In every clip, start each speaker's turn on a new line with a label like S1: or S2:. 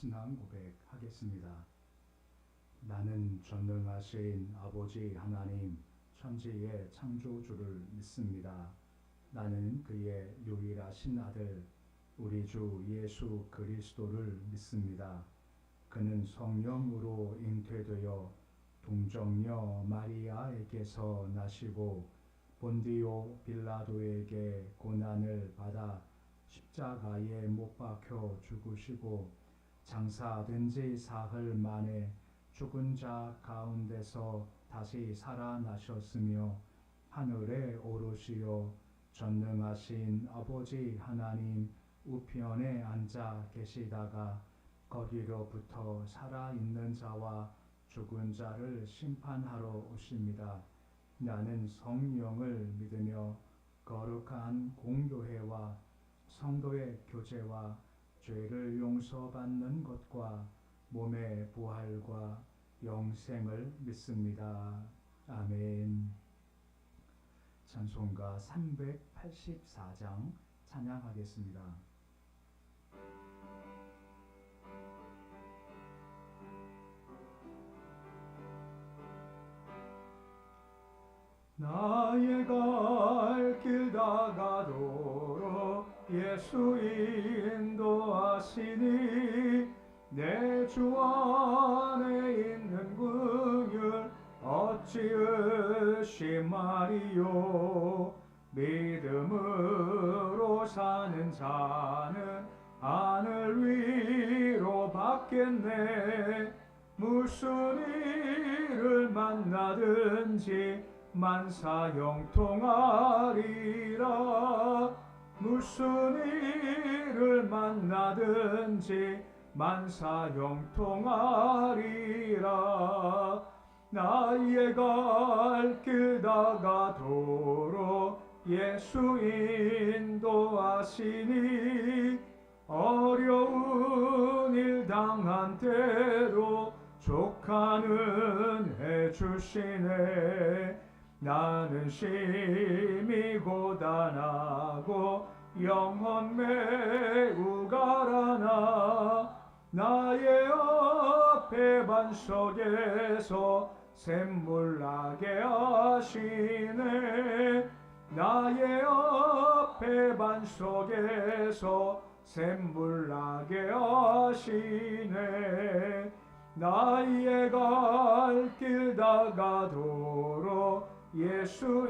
S1: 신앙 고백하겠습니다. 나는 전능하신 아버지 하나님 천지의 창조주를 믿습니다. 나는 그의 유일하신 아들 우리 주 예수 그리스도를 믿습니다. 그는 성령으로 잉태되어 동정녀 마리아에게서 나시고 본디오 빌라도에게 고난을 받아 십자가에 못 박혀 죽으시고 장사된 지 사흘 만에 죽은 자 가운데서 다시 살아나셨으며 하늘에 오르시어 전능하신 아버지 하나님 우편에 앉아 계시다가 거기로부터 살아있는 자와 죽은 자를 심판하러 오십니다. 나는 성령을 믿으며 거룩한 공교회와 성도의 교제와 죄를 용서받는 것과 몸의 부활과 영생을 믿습니다. 아멘. 찬송가 384장 찬양하겠습니다. 나의 갈 길 다가도록 예수 인도하시니 내 주 안에 있는 긍휼 어찌 의심하리요. 믿음으로 사는 자는 하늘 위로 받겠네. 무슨 일을 만나든지 만사 형통하리라. 무슨 일을 만나든지 만사 형통하리라. 나의 갈 길 다가도록 예수 인도하시니 어려운 일 당한 때도 족하는 해주시네. 나는 심히 고단하고 영혼 매우 가라나 나의 앞에 반석에서 샘물 나게 하시네. 나의 앞에 반석에서 샘물 나게 하시네. 나의 갈 길 다가도록 예수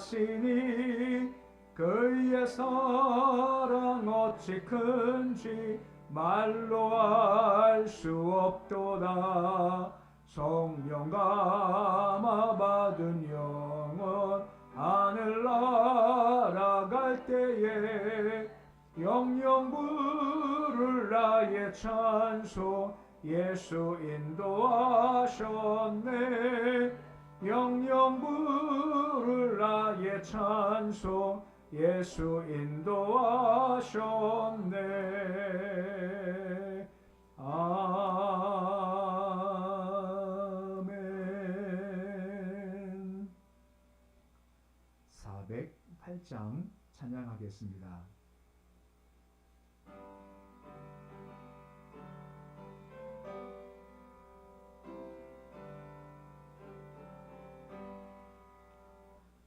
S1: 인도하시니 그의 사랑 어찌 큰지 말로 알 수 없도다. 성령 감화 받은 영혼 하늘 날아갈 때에 영영 부를 나의 찬송 예수 인도하셨네. 영영 부를 나의 찬송 예수 인도하셨네. 아멘. 408장 찬양하겠습니다.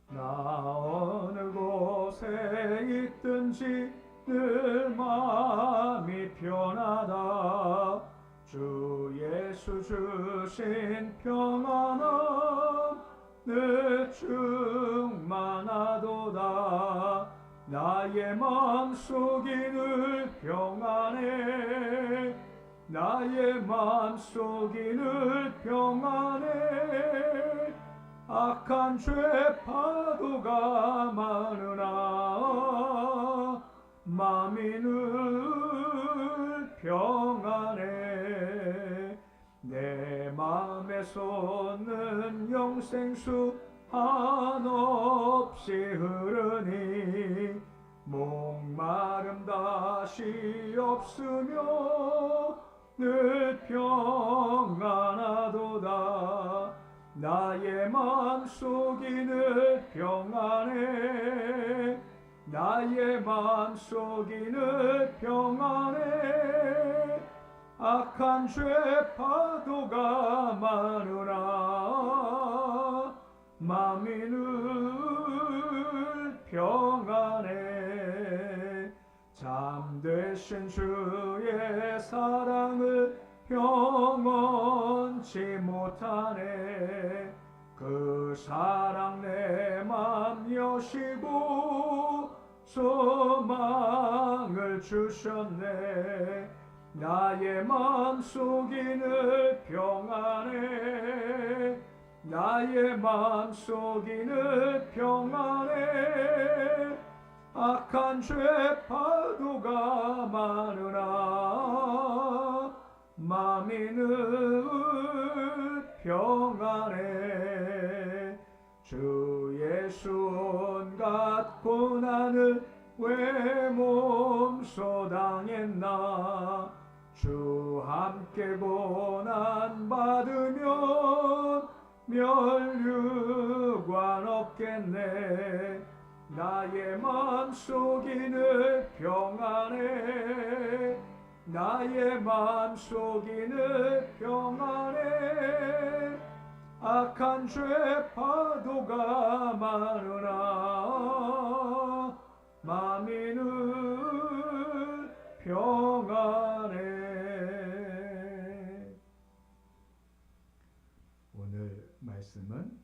S1: 나 어느 곳에 있든지 늘 마음이 편하다. 주 예수 주신 평안함 늘 충만하도다. 나의 마음속이 늘 평안해. 나의 마음속이 늘 평안해. 악한 죄 파도가 많으나 마음이 늘 평안해. 내 맘에 솟는 영생수 한없이 흐르니 목마름 다시 없으며 늘 평안하도다. 나의 마음속이 늘 평안해. 나의 맘속이는 평안해 악한 죄 파도가 많으나 맘이 늘 평안해 잠드신 주의 사랑을 영원치 못하네 그 사랑 내 맘 여시고 소망을 주셨네 나의 맘속이 늘 평안해 나의 맘속이 늘 평안해 악한 죄 파도가 많으나 맘이 늘 평안해 주 예수 온갖 고난을 왜 몸소 당했나 주 함께 고난 받으면 멸류관 없겠네 나의 맘속이 늘 평안해 나의 맘속이 늘 평안해 악한 죄 파도가 많으나 맘이 늘 평안해 오늘 말씀은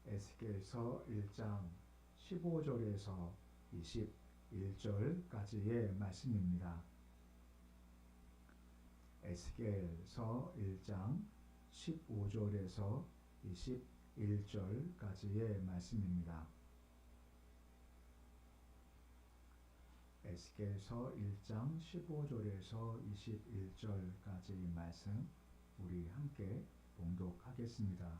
S1: 에스겔서 1장 15절에서 21절까지의 말씀입니다. 에스겔서 1장 15절에서 21절까지의 말씀입니다. 에스겔서 1장 15절에서 21절까지의 말씀 우리 함께 봉독하겠습니다.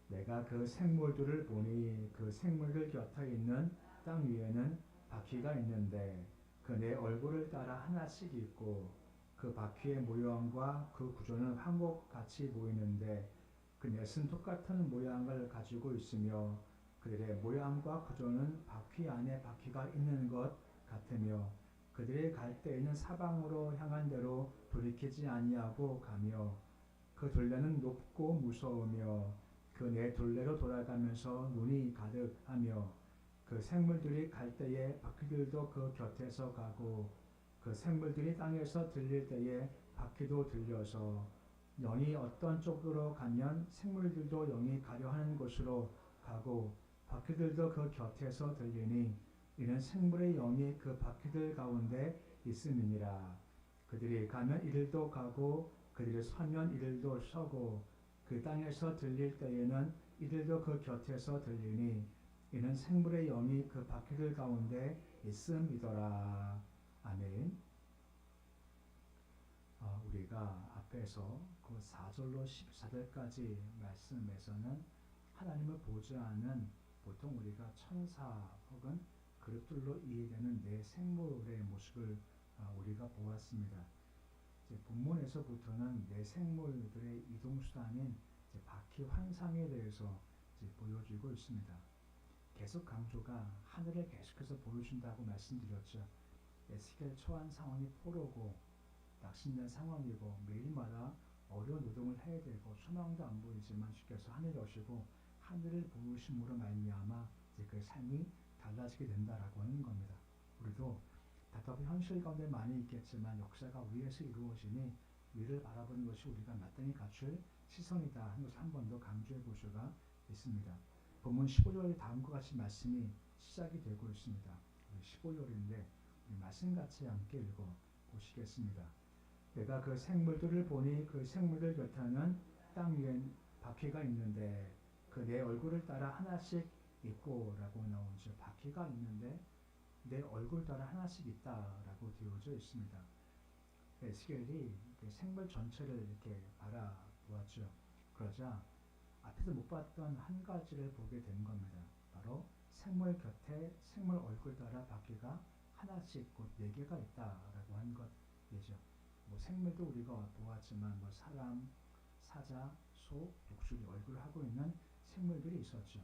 S1: 내가 그 생물들을 보니 그 생물들 곁에 있는 땅 위에는 바퀴가 있는데 그 내 얼굴을 따라 하나씩 있고 그 바퀴의 모양과 그 구조는 한국같이 보이는데 그 넷은 똑같은 모양을 가지고 있으며 그들의 모양과 구조는 바퀴 안에 바퀴가 있는 것 같으며 그들의 갈 때에는 사방으로 향한 대로 돌이키지 아니하고 가며 그 둘레는 높고 무서우며 그 네 둘레로 돌아가면서 눈이 가득하며 그 생물들이 갈 때에 바퀴들도 그 곁에서 가고 그 생물들이 땅에서 들릴 때에 바퀴도 들려서 영이 어떤 쪽으로 가면 생물들도 영이 가려 하는 곳으로 가고 바퀴들도 그 곁에서 들리니 이는 생물의 영이 그 바퀴들 가운데 있음이니라. 그들이 가면 이들도 가고 그들이 서면 이들도 서고 그 땅에서 들릴 때에는 이들도 그 곁에서 들리니 이는 생물의 영이 그 바퀴들 가운데 있음이더라. 아멘. 우리가 앞에서 그 4절로 14절까지 말씀에서는 하나님을 보지 않은 보통 우리가 천사 혹은 그릇들로 이해되는 네 생물의 모습을 우리가 보았습니다. 이제 본문에서부터는 네 생물들의 이동수단인 바퀴 환상에 대해서 보여주고 있습니다. 계속 강조가 하늘을 계속해서 보여준다고 말씀드렸죠. 에스겔 처한 상황이 포로고 낙심된 상황이고 매일마다 어려운 노동을 해야 되고 소망도 안 보이지만 주께서 하늘 여시고 하늘을 보여주심으로 말미암아 그 삶이 달라지게 된다라고 하는 겁니다. 우리도 답답한 현실 가운데 많이 있겠지만 역사가 위에서 이루어지니 위를 바라보는 것이 우리가 마땅히 갖출 시선이다 하는 것을 한 번 더 강조해 볼 수가 있습니다. 본문 15절에 다음과 같이 말씀이 시작이 되고 있습니다. 15절인데 말씀 같이 함께 읽어 보시겠습니다. 내가 그 생물들을 보니 그 생물들 곁에는 땅 위엔 바퀴가 있는데 그 내 얼굴을 따라 하나씩 있고 라고 나오죠. 바퀴가 있는데 내 얼굴 따라 하나씩 있다라고 되어져 있습니다. 에스겔이 생물 전체를 이렇게 바라보았죠. 그러자 앞에서 못 봤던 한 가지를 보게 된 겁니다. 바로 생물 곁에 생물 얼굴 따라 바퀴가 하나씩 곧 4개가 있다라고 한 것이죠. 뭐 생물도 우리가 보았지만 뭐 사람, 사자, 소, 독수리 얼굴을 하고 있는 생물들이 있었죠.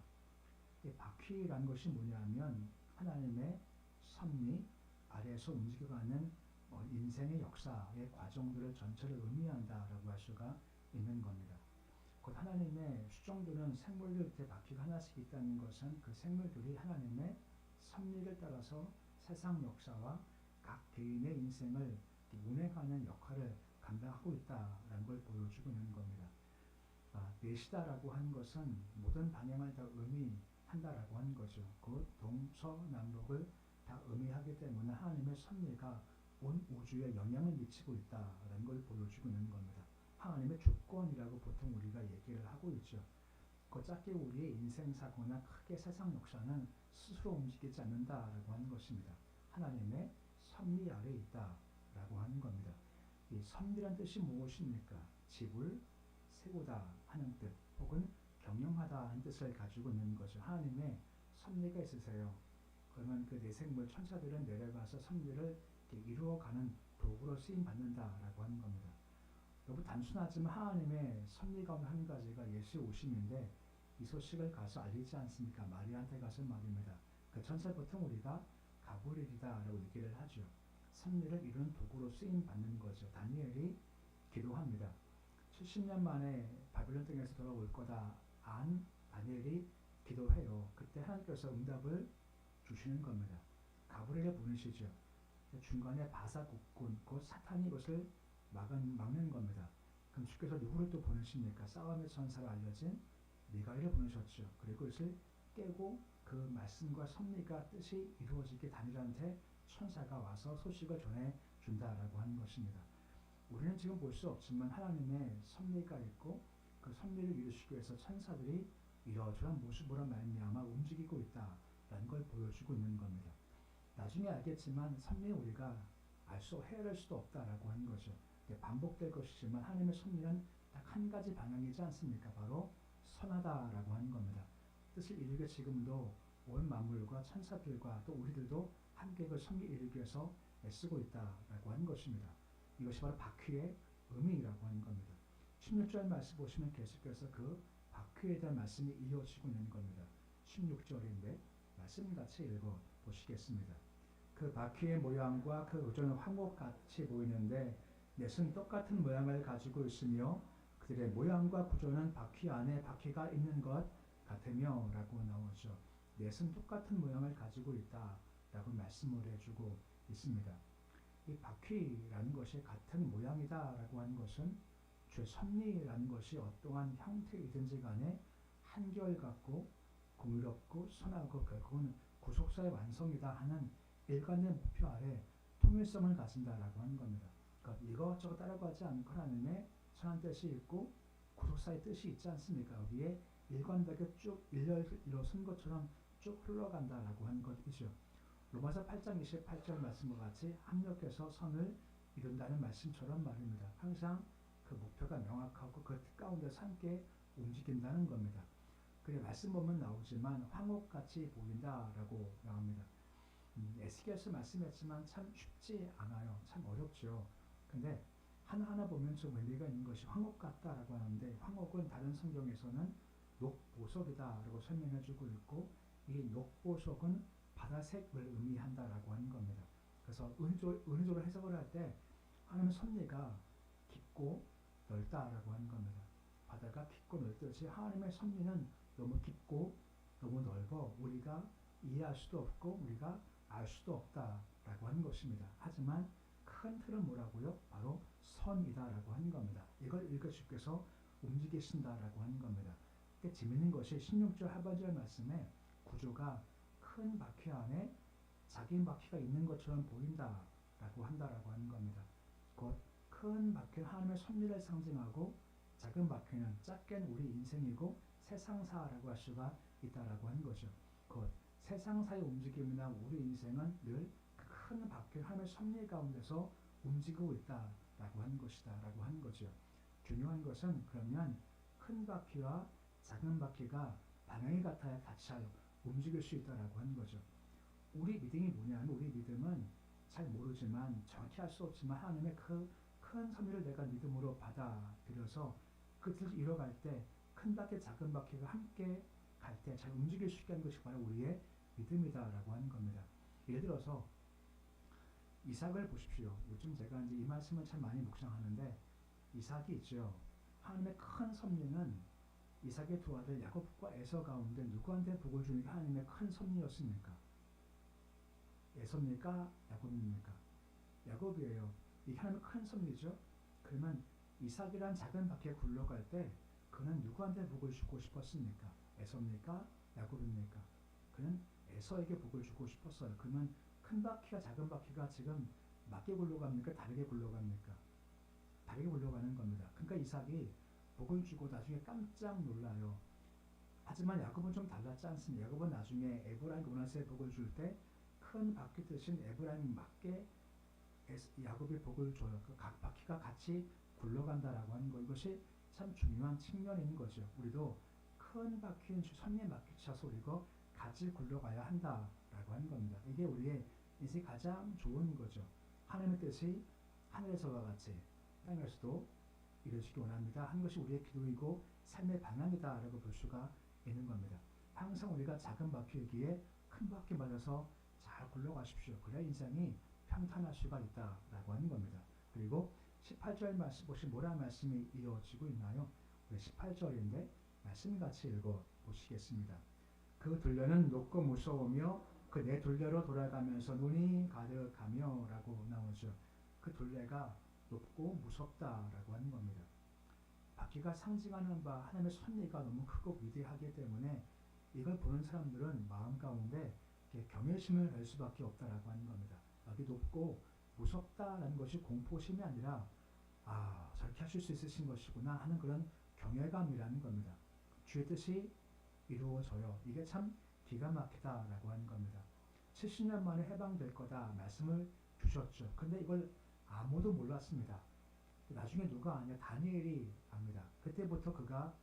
S1: 이 바퀴라는 것이 뭐냐면 하나님의 섭리, 아래에서 움직여가는 인생의 역사의 과정들을 전체를 의미한다라고 할 수가 있는 겁니다. 곧 하나님의 수정되는 생물들 밑에 바퀴가 하나씩 있다는 것은 그 생물들이 하나님의 섭리를 따라서 세상 역사와 각 개인의 인생을 운행하는 역할을 감당하고 있다는 걸 보여주고 있는 겁니다. 넷이다라고 하는 것은 모든 방향을 다 의미한다라고 하는 거죠. 그 동서남북을 다 의미하기 때문에 하나님의 섭리가 온 우주에 영향을 미치고 있다는 걸 보여주고 있는 겁니다. 하나님의 주권이라고 보통 우리가 얘기를 하고 있죠. 그 짧게 우리의 인생사고나 크게 세상 역사는 스스로 움직이지 않는다라고 하는 것입니다. 하나님의 섭리 아래에 있다라고 하는 겁니다. 이 섭리란 뜻이 무엇입니까? 지불, 세우다 하는 뜻 혹은 경영하다 하는 뜻을 가지고 있는 거죠. 하나님의 섭리가 있으세요. 그러면 그 내생물 천사들은 내려가서 섭리를 이루어가는 도구로 쓰임받는다라고 하는 겁니다. 너무 단순하지만 하나님의 섭리 가운데 한 가지가 예수의 오심인데 이 소식을 가서 알리지 않습니까? 마리아한테 가서 말입니다. 그 천사 보통 우리가 가브리엘이다라고 얘기를 하죠. 섭리를 이루는 도구로 쓰임받는 거죠. 다니엘이 기도합니다. 70년 만에 바벨론 땅에서 돌아올 거다 안 다니엘이 기도해요. 그때 하나님께서 응답을 주시는 겁니다. 가브리엘을 보내시죠. 중간에 바사국군, 곧 사탄이 이것을 막는 겁니다. 그럼 주께서 누구를 또 보내십니까? 싸움의 천사로 알려진 미가엘을 보내셨죠. 그리고 이것을 깨고 그 말씀과 섭리가 뜻이 이루어지게 다니엘한테 천사가 와서 소식을 전해준다라고 하는 것입니다. 우리는 지금 볼 수 없지만 하나님의 섭리가 있고 그 섭리를 이루시기 위해서 천사들이 이러저러한 모습으로 말미암아 움직이고 있다라는 걸 보여주고 있는 겁니다. 나중에 알겠지만 섭리는 우리가 헤아릴 수도 없다라고 하는 거죠. 반복될 것이지만 하나님의 섭리는 딱 한 가지 방향이지 않습니까? 바로 선하다라고 하는 겁니다. 뜻을 이루게 지금도 온 만물과 천사들과 또 우리들도 함께 그 섭리 이루기 위해서 애쓰고 있다라고 하는 것입니다. 이것이 바로 바퀴의 의미라고 하는 겁니다. 16절 말씀 보시면 계속해서 그 바퀴에 대한 말씀이 이어지고 있는 겁니다. 16절인데 말씀 같이 읽어 보시겠습니다. 그 바퀴의 모양과 그 구조는 황옥같이 보이는데 넷은 똑같은 모양을 가지고 있으며 그들의 모양과 구조는 바퀴 안에 바퀴가 있는 것 같으며 라고 나오죠. 넷은 똑같은 모양을 가지고 있다 라고 말씀을 해주고 있습니다. 이 바퀴라는 것이 같은 모양이다 라고 하는 것은 죄 섭리라는 것이 어떠한 형태이든지 간에 한결같고 공의롭고 선하고 결국은 구속사의 완성이다 하는 일관된 목표 아래 통일성을 가진다라고 하는 겁니다. 그러니까 이것저것 따라가지 않고 하나님의 선한 뜻이 있고 구속사의 뜻이 있지 않습니까? 여기에 일관되게 쭉 일어선 것처럼 쭉 흘러간다라고 하는 것이죠. 로마서 8장 28절 말씀과 같이 합력해서 선을 이룬다는 말씀처럼 말입니다. 항상 그 목표가 명확하고 그 가운데서 함께 움직인다는 겁니다. 그래 말씀 보면 나오지만 황옥같이 보인다라고 나옵니다. 에스겔서 말씀했지만 참 쉽지 않아요. 참 어렵죠. 근데 하나하나 보면 좀 의미가 있는 것이 황옥 같다라고 하는데 황옥은 다른 성경에서는 녹보석이다라고 설명해주고 있고 이 녹보석은 바다색을 의미한다라고 하는 겁니다. 그래서 은유적으로 해석을 할 때 하나님의 섭리가 깊고 넓다라고 하는 겁니다. 바다가 깊고 넓듯이 하나님의 섭리는 너무 깊고 너무 넓어 우리가 이해할 수도 없고 우리가 알 수도 없다라고 하는 것입니다. 하지만 큰 틀은 뭐라고요? 바로 선이다라고 하는 겁니다. 이걸 읽어 주께서 움직이신다라고 하는 겁니다. 재밌는 것이 16절 하반절 말씀에 구조가 큰 바퀴 안에 작은 바퀴가 있는 것처럼 보인다라고 한다라고 하는 겁니다. 곧 큰 바퀴는 하나님의 섭리를 상징하고 작은 바퀴는 작게는 우리 인생이고 세상사라고 할 수가 있다라고 하는 거죠. 곧 세상사의 움직임이나 우리 인생은 늘 큰 바퀴 하나님의 섭리 가운데서 움직이고 있다라고 하는 것이다라고 하는 거죠. 중요한 것은 그러면 큰 바퀴와 작은 바퀴가 방향이 같아야 같이 움직일 수 있다라고 하는 거죠. 우리 믿음이 뭐냐면 우리 믿음은 잘 모르지만 정확히 할 수 없지만 하나님의 그 큰 섭리를 내가 믿음으로 받아들여서 그 뜻을 이뤄갈 때 큰 바퀴 작은 바퀴가 함께 갈 때 잘 움직일 수 있게 하는 것이 바로 우리의 믿음이다라고 하는 겁니다. 예를 들어서 이삭을 보십시오. 요즘 제가 이제 이 말씀을 참 많이 묵상하는데 이삭이 있죠. 하나님의 큰 섭리는 이삭의 두 아들 야곱과 에서 가운데 누구한테 복을 주니까 하나님의 큰 섭리였습니까? 에서입니까? 야곱입니까? 야곱이에요. 이게 하나님의 큰 섭리죠. 그러면 이삭이란 작은 바퀴에 굴러갈 때 그는 누구한테 복을 주고 싶었습니까? 에서입니까? 야곱입니까? 그는 에서에게 복을 주고 싶었어요. 그러면 큰 바퀴와 작은 바퀴가 지금 맞게 굴러갑니까? 다르게 굴러갑니까? 다르게 굴러가는 겁니다. 그러니까 이삭이 복을 주고 나중에 깜짝 놀라요. 하지만 야곱은 좀 달랐지 않습니까? 야곱은 나중에 에브라임 문하세의 복을 줄 때 큰 바퀴 대신 에브라임 맞게 야곱이 복을 줘요. 그 각 바퀴가 같이 굴러간다라고 하는 거, 이것이 참 중요한 측면인 거죠. 우리도 큰 바퀴는 선의 바퀴차서 우리가 같이 굴러가야 한다라고 하는 겁니다. 이게 우리의 인생이 가장 좋은 거죠. 하나님의 뜻이 하늘에서와 같이 땅에서도 이루어지기 원합니다. 한 것이 우리의 기도이고 삶의 방향이다라고 볼 수가 있는 겁니다. 항상 우리가 작은 바퀴이기에 큰 바퀴 맞아서 잘 굴러가십시오. 그래야 인생이 평탄할 수가 있다라고 하는 겁니다. 그리고 18절 말씀 보시 뭐라는 말씀이 이어지고 있나요? 18절인데 말씀 같이 읽어 보시겠습니다. 그 둘레는 높고 무서우며 그 네 둘레로 돌아가면서 눈이 가득하며 라고 나오죠. 그 둘레가 높고 무섭다라고 하는 겁니다. 바퀴가 상징하는 바 하나님의 섭리가 너무 크고 위대하기 때문에 이걸 보는 사람들은 마음 가운데 경외심을 낼 수밖에 없다라고 하는 겁니다. 여기 높고 무섭다라는 것이 공포심이 아니라 저렇게 하실 수 있으신 것이구나 하는 그런 경외감이라는 겁니다. 주의 뜻이 이루어져요. 이게 참 기가 막히다라고 하는 겁니다. 70년 만에 해방될 거다 말씀을 주셨죠. 근데 이걸 아무도 몰랐습니다. 나중에 누가 아냐? 다니엘이 압니다. 그때부터 그가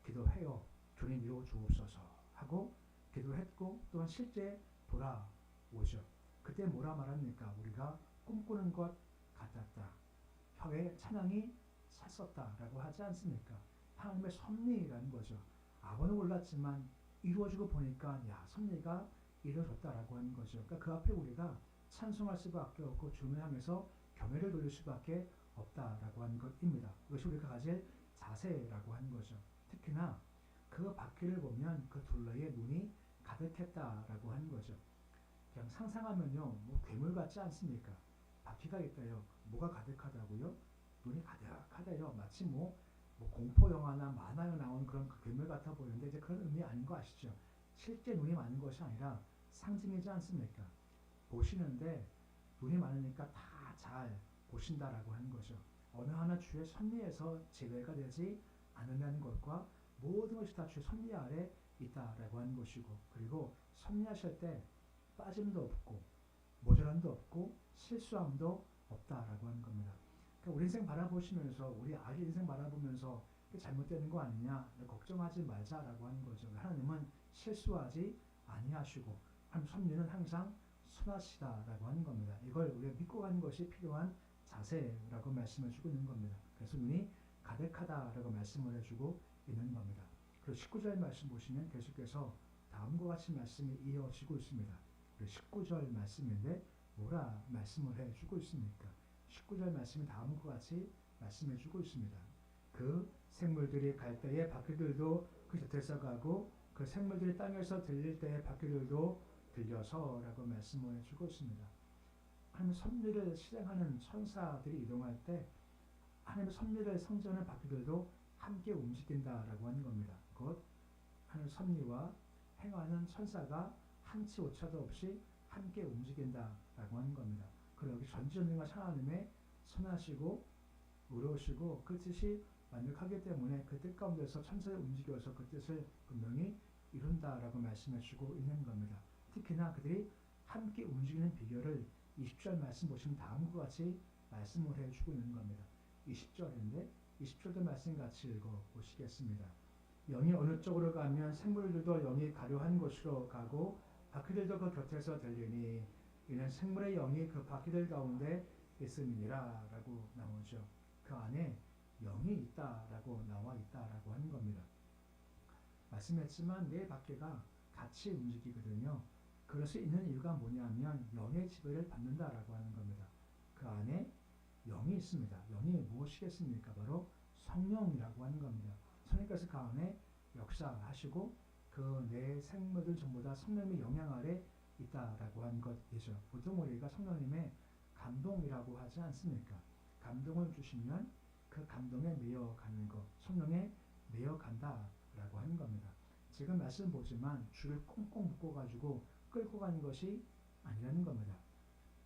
S1: 기도해요. 주님 이루어 주옵소서 하고 기도했고 또한 실제 돌아오죠. 그때 뭐라 말합니까? 우리가 꿈꾸는 것 같았다. 혀에 찬양이 찼었다라고 하지 않습니까? 하나님의 섭리라는 거죠. 아무도 몰랐지만 이루어지고 보니까 섭리가 이루어졌다라고 하는 거죠. 그러니까 그 앞에 우리가 찬송할 수밖에 없고 주님을 향해서 경외를 돌릴 수밖에 없다라고 하는 것입니다. 이것이 우리가 가질 자세라고 하는 거죠. 특히나 그 바퀴를 보면 그 둘레에 눈이 가득했다라고 하는 거죠. 그냥 상상하면요, 괴물 같지 않습니까? 바퀴가 있다요. 뭐가 가득하다고요? 눈이 가득하다요. 마치 공포 영화나 만화에 나온 그런 괴물 같아 보이는데 이제 그런 의미 아닌 거 아시죠? 실제 눈이 많은 것이 아니라 상징이지 않습니까? 보시는데 눈이 많으니까 다 잘 보신다라고 하는 거죠. 어느 하나 주의 섭리에서 제외가 되지 않는다는 것과 모든 것이 다 주의 섭리 아래 있다라고 하는 것이고, 그리고 섭리하실 때 빠짐도 없고 모자람도 없고 실수함도 없다라고 하는 겁니다. 그러니까 우리 인생 바라보시면서 우리 아기 인생 바라보면서 잘못되는 거 아니냐 걱정하지 말자라고 하는 거죠. 하나님은 실수하지 아니하시고 하나님 섭리는 항상 선하시다라고 하는 겁니다. 이걸 우리가 믿고 가는 것이 필요한 자세라고 말씀을 주고 있는 겁니다. 그래서 눈이 가득하다라고 말씀을 해주고 있는 겁니다. 그리고 19절 말씀 보시면 계속해서 다음과 같이 말씀이 이어지고 있습니다. 19절 말씀인데 뭐라 말씀을 해주고 있습니까? 19절 말씀이 다음과 같이 말씀해주고 있습니다. 그 생물들이 갈 때에 바퀴들도 그 곁에서 가고 그 생물들이 땅에서 들릴 때에 바퀴들도 들려서라고 말씀을 해주고 있습니다. 하나님의 섭리를 실행하는 천사들이 이동할 때 하나님의 섭리를 성전하는 바퀴들도 함께 움직인다라고 하는 겁니다. 곧 하나님의 섭리와 행하는 천사가 한치 오차도 없이 함께 움직인다라고 하는 겁니다. 그리고 여기 전지전능하신 하나님의 선하시고 의로우시고 그 뜻이 완벽하기 때문에 그 뜻 가운데서 천사를 움직여서 그 뜻을 분명히 이룬다라고 말씀해 주고 있는 겁니다. 특히나 그들이 함께 움직이는 비결을 20절 말씀 보시면 다음과 같이 말씀을 해주고 있는 겁니다. 20절인데 20절도 말씀 같이 읽어보시겠습니다. 영이 어느 쪽으로 가면 생물들도 영이 가려한 곳으로 가고 바퀴들도 그 곁에서 들리니 이는 생물의 영이 그 바퀴들 가운데 있음이니라 라고 나오죠. 그 안에 영이 있다라고 나와 있다라고 하는 겁니다. 말씀했지만 네 바퀴가 같이 움직이거든요. 그럴 수 있는 이유가 뭐냐면 영의 지배를 받는다라고 하는 겁니다. 그 안에 영이 있습니다. 영이 무엇이겠습니까? 바로 성령이라고 하는 겁니다. 성령께서 그 안에 역사하시고 그 내 생물들 전부 다 성령의 영향 아래 있다라고 하는 것이죠. 보통 우리가 성령님의 감동이라고 하지 않습니까? 감동을 주시면 그 감동에 매여가는 것, 성령에 매여간다라고 하는 겁니다. 지금 말씀 보지만 줄을 꽁꽁 묶어가지고 끌고 가는 것이 아니라는 겁니다.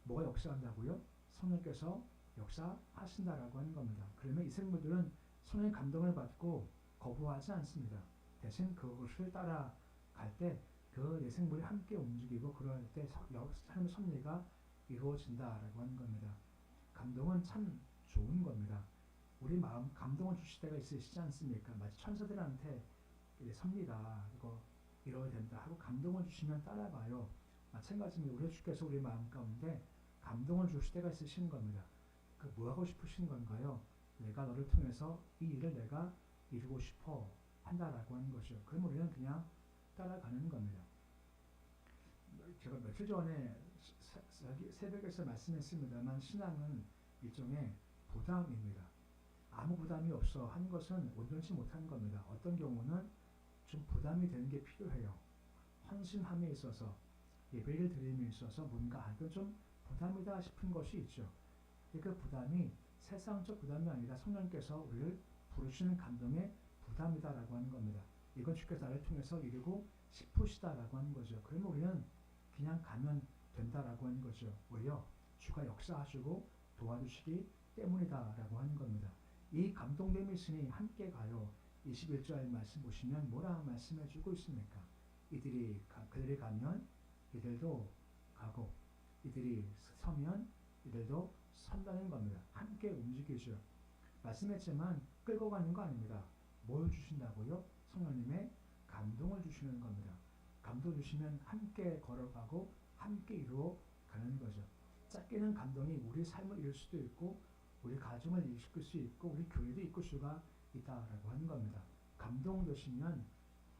S1: 뭐가 역사한다고요? 성령께서 역사하신다라고 하는 겁니다. 그러면 이 생물들은 성령의 감동을 받고 거부하지 않습니다. 대신 그것을 따라갈 때 그 내 생물이 함께 움직이고 그럴 때 삶의 섭리가 이루어진다라고 하는 겁니다. 감동은 참 좋은 겁니다. 우리 마음 감동을 주실 때가 있으시지 않습니까? 마치 천사들한테 섭니다. 이거 이뤄야 된다 하고 감동을 주시면 따라가요. 마찬가지입니다. 우리 주께서 우리 마음 가운데 감동을 주실 때가 있으신 겁니다. 그 뭐 하고 싶으신 건가요? 내가 너를 통해서 이 일을 내가 이루고 싶어 한다라고 하는 것이죠. 그럼 우리는 그냥 따라가는 겁니다. 제가 며칠 전에 새벽에서 말씀했습니다만 신앙은 일종의 부담입니다. 아무 부담이 없어 한 것은 온전치 못한 겁니다. 어떤 경우는 좀 부담이 되는 게 필요해요. 헌신함에 있어서 예배를 드림에 있어서 뭔가 이건 좀 부담이다 싶은 것이 있죠. 그 부담이 세상적 부담이 아니라 성령께서 우리를 부르시는 감동의 부담이다라고 하는 겁니다. 이건 주께서 나를 통해서 이루고 싶으시다라고 하는 거죠. 그러면 우리는 그냥 가면 된다라고 하는 거죠. 왜요? 주가 역사하시고 도와주시기 때문이다라고 하는 겁니다. 이 감동됨이 있으니 함께 가요. 21절 말씀 보시면 뭐라 말씀해 주고 있습니까? 그들이 가면 이들도 가고 이들이 서면 이들도 선다는 겁니다. 함께 움직이죠. 말씀했지만 끌고 가는 거 아닙니다. 뭘 주신다고요? 성령님의 감동을 주시는 겁니다. 감동 주시면 함께 걸어가고 함께 이루어 가는 거죠. 짧게는 감동이 우리 삶을 이룰 수도 있고 우리 가정을 이끌 수 있고 우리 교회도 이끌 수가 있다라고 하는 겁니다. 감동 되시면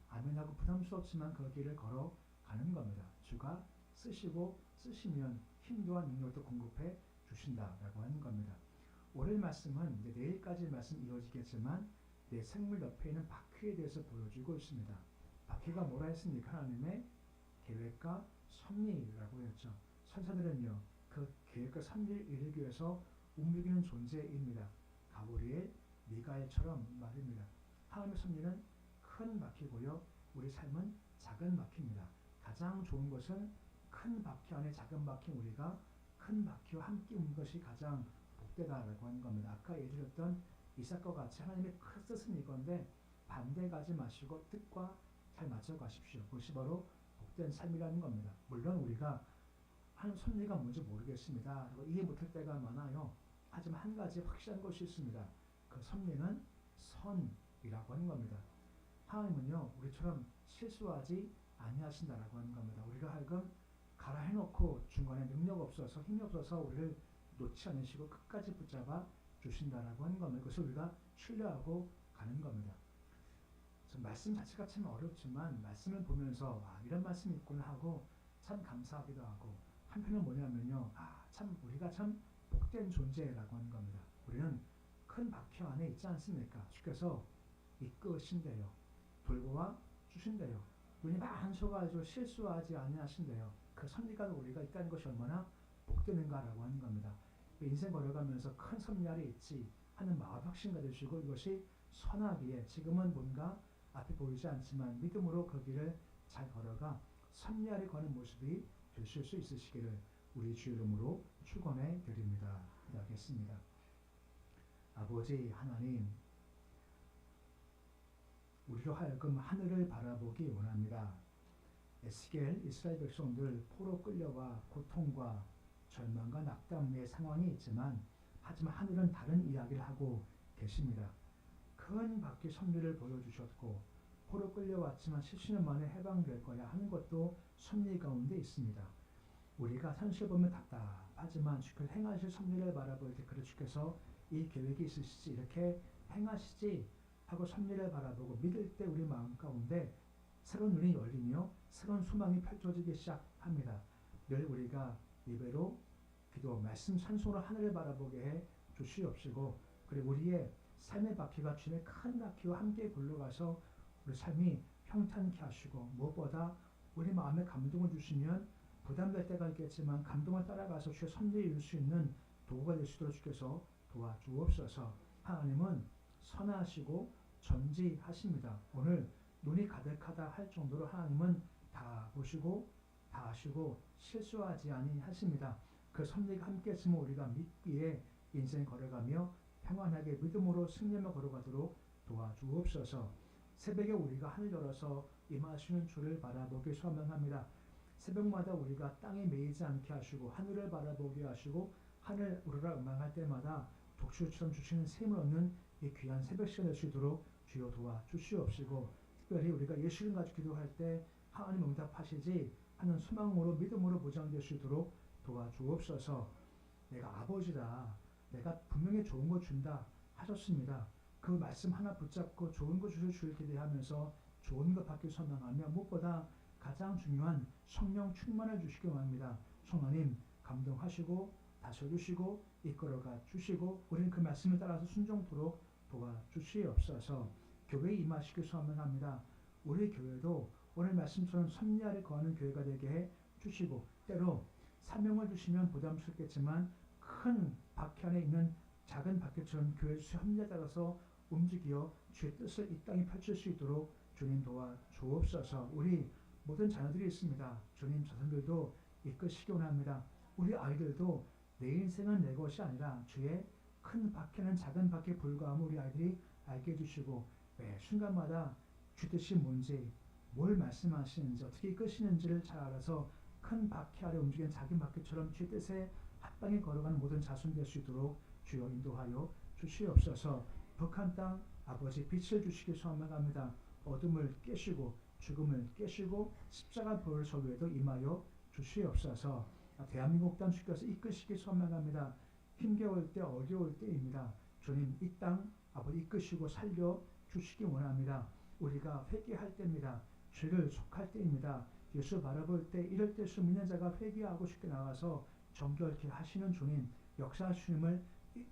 S1: 아멘하고 부담스럽지만 그 길을 걸어가는 겁니다. 주가 쓰시면 힘도와 능력도 공급해 주신다라고 하는 겁니다. 오늘 말씀은 이제 내일까지 말씀 이어지겠지만 내 생물 옆에 있는 바퀴에 대해서 보여주고 있습니다. 바퀴가 뭐라 했습니까? 하나님의 계획과 섭리라고 했죠. 천사들은요, 그 계획과 섭리를 이루기 위해서 움직이는 존재입니다. 가브리엘, 미가엘처럼 말입니다. 하나님의 섭리는 큰 바퀴고요. 우리 삶은 작은 바퀴입니다. 가장 좋은 것은 큰 바퀴 안에 작은 바퀴 우리가 큰 바퀴와 함께 움직이는 것이 가장 복되다라고 하는 겁니다. 아까 예드렸던 이삭과 같이 하나님의 큰 뜻은 이건데 반대 가지 마시고 뜻과 잘 맞춰 가십시오. 그것이 바로 복된 삶이라는 겁니다. 물론 우리가 하는 섭리가 뭔지 모르겠습니다. 이해 못할 때가 많아요. 하지만 한 가지 확실한 것이 있습니다. 그 섭리는 선이라고 하는 겁니다. 하나님은요 우리처럼 실수하지 아니하신다라고 하는 겁니다. 우리가 하여금 가라 해놓고 중간에 능력 없어서 힘이 없어서 우리를 놓지 않으시고 끝까지 붙잡아 주신다라고 하는 겁니다. 그것을 우리가 신뢰하고 가는 겁니다. 말씀 자체가 참 어렵지만 말씀을 보면서 이런 말씀이 있구나 하고 참 감사하기도 하고 한편은 뭐냐면요 참 우리가 참 복된 존재라고 하는 겁니다. 우리는 큰 바퀴 안에 있지 않습니까? 주께서 이끄신대요. 돌보아 주신대요. 눈이 많으셔가지고 실수하지 아니하신대요. 그 섭리가 우리가 있다는 것이 얼마나 복되는가라고 하는 겁니다. 인생 걸어가면서 큰 섭리 아래 있지 하는 마음 확신 가지시고 이것이 선하기에 지금은 뭔가 앞에 보이지 않지만 믿음으로 그 길을 잘 걸어가 섭리 아래 거는 모습이 되실 수 있으시기를 우리 주 이름으로 축원해 드립니다. 기도하겠습니다. 아버지 하나님 우리로 하여금 하늘을 바라보기 원합니다. 에스겔 이스라엘 백성들 포로 끌려와 고통과 절망과 낙담의 상황이 있지만 하지만 하늘은 다른 이야기를 하고 계십니다. 큰 바퀴 섭리를 보여주셨고 포로 끌려왔지만 70년 만에 해방될 거야 하는 것도 섭리 가운데 있습니다. 우리가 현실 보면 답답하지만 주께서 행하실 섭리를 바라볼 때 그래 주께서 이 계획이 있으시지 이렇게 행하시지 하고 섭리를 바라보고 믿을 때 우리 마음 가운데 새로운 눈이 열리며 새로운 소망이 펼쳐지기 시작합니다. 늘 우리가 예배로 기도, 말씀, 찬송으로 하늘을 바라보게 해 주시옵시고 그리고 우리의 삶의 바퀴가 주님의 큰 바퀴와 함께 굴러가서 우리 삶이 평탄케 하시고 무엇보다 우리 마음에 감동을 주시면 부담될 때가 있겠지만 감동을 따라가서 주의 섭리에 이룰 수 있는 도구가 될 수 있도록 주께서 도와주옵소서. 하나님은 선하시고 전지하십니다. 오늘 눈이 가득하다 할 정도로 하나님은 다 보시고 다 아시고 실수하지 아니하십니다. 그 섭리가 함께 있으면 우리가 믿기에 인생 걸어가며 평안하게 믿음으로 승리하며 걸어가도록 도와주옵소서. 새벽에 우리가 하늘 열어서 임하시는 주를 바라보기 소망합니다. 새벽마다 우리가 땅에 매이지 않게 하시고 하늘을 바라보게 하시고 하늘 우러라 음악할 때마다 독수리처럼 주시는 샘을 얻는 이 귀한 새벽 시간 될 수 있도록 주여 도와주시옵시고 특별히 우리가 예수님 가지고 기도할 때 하나님 응답하시지 하는 소망으로 믿음으로 보장될 수 있도록 도와주옵소서. 내가 아버지다. 내가 분명히 좋은 거 준다 하셨습니다. 그 말씀 하나 붙잡고 좋은 거 주실 줄 기대하면서 좋은 것 받기 소망하며 무엇보다 가장 중요한 성령 충만을 주시기 원합니다. 성령님 감동하시고 다스려주시고 이끌어가 주시고 우리는 그 말씀에 따라서 순종토록 도와주시옵소서. 교회에 임하시기 소망합니다. 우리 교회도 오늘 말씀처럼 섭리 아래 거하는 교회가 되게 해 주시고 때로 사명을 주시면 부담스럽겠지만 큰 바퀴 안에 있는 작은 바퀴처럼 교회 섭리에 따라서 움직여 주의 뜻을 이 땅에 펼칠 수 있도록 주님 도와주옵소서. 우리 모든 자녀들이 있습니다. 주님 자손들도 이끄시기 원합니다. 우리 아이들도 내 인생은 내 것이 아니라 주의 큰 바퀴는 작은 바퀴에 불과함을 우리 아이들이 알게 해주시고 매 순간마다 주 뜻이 뭔지 뭘 말씀하시는지 어떻게 이끄시는지를 잘 알아서 큰 바퀴 아래 움직이는 작은 바퀴처럼 주의 뜻에 합당히 걸어가는 모든 자손 될 수 있도록 주여 인도하여 주시옵소서. 북한 땅 아버지 빛을 주시기 소망합니다. 어둠을 깨시고 죽음을 깨시고 십자가 보혈 설교에도 임하여 주시옵소서. 대한민국 땅 주께서 이끄시기 소망합니다. 힘겨울 때 어려울 때입니다. 주님 이 땅 아버지 이끄시고 살려 주시기 원합니다. 우리가 회개할 때입니다. 죄를 속할 때입니다. 예수 바라볼 때 이럴 때 수 믿는 자가 회개하고 싶게 나가서 정결케 하시는 주님 역사하심을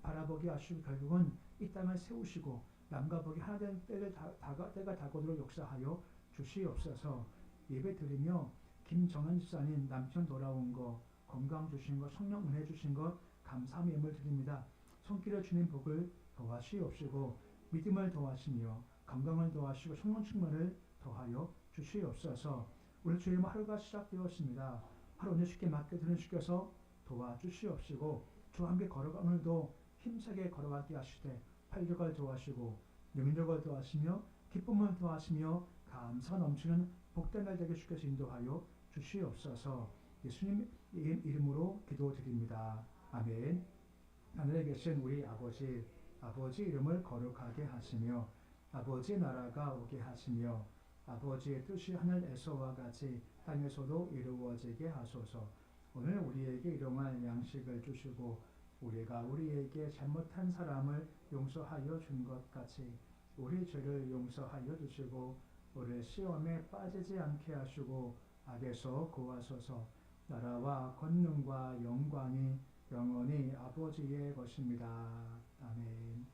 S1: 바라보게 하시고 결국은 이 땅을 세우시고 남과 북이 하나 된 때가 다가오도록 역사하여 주시옵소서. 예배 드리며 김정은 집사님 남편 돌아온 거 건강 주신 것 성령 은혜 주신 것 감사함의 예물 드립니다. 손길에 주님 복을 더하시옵시고 믿음을 더하시며 건강을 더하시고 성령 충만을 더하여 주시옵소서. 오늘 주님 하루가 시작되었습니다. 하루 오늘 쉽게 맡겨드리는 주께서 도와주시옵시고 주와 함께 걸어가 오늘도 힘차게 걸어가게 하시되 활력을 더하시고 능력을 더하시며 기쁨을 더하시며 감사가 넘치는 복된 날 되게 주께서 인도하여 주시옵소서. 예수님 이름으로 기도드립니다. 아멘. 하늘에 계신 우리 아버지 이름을 거룩하게 하시며 아버지 나라가 오게 하시며 아버지의 뜻이 하늘에서와 같이 땅에서도 이루어지게 하소서. 오늘 우리에게 일용할 양식을 주시고 우리가 우리에게 잘못한 사람을 용서하여 준 것 같이 우리 죄를 용서하여 주시고 우리 시험에 빠지지 않게 하시고 악에서 구하소서. 나라와 권능과 영광이 영원히 아버지의 것입니다. 아멘.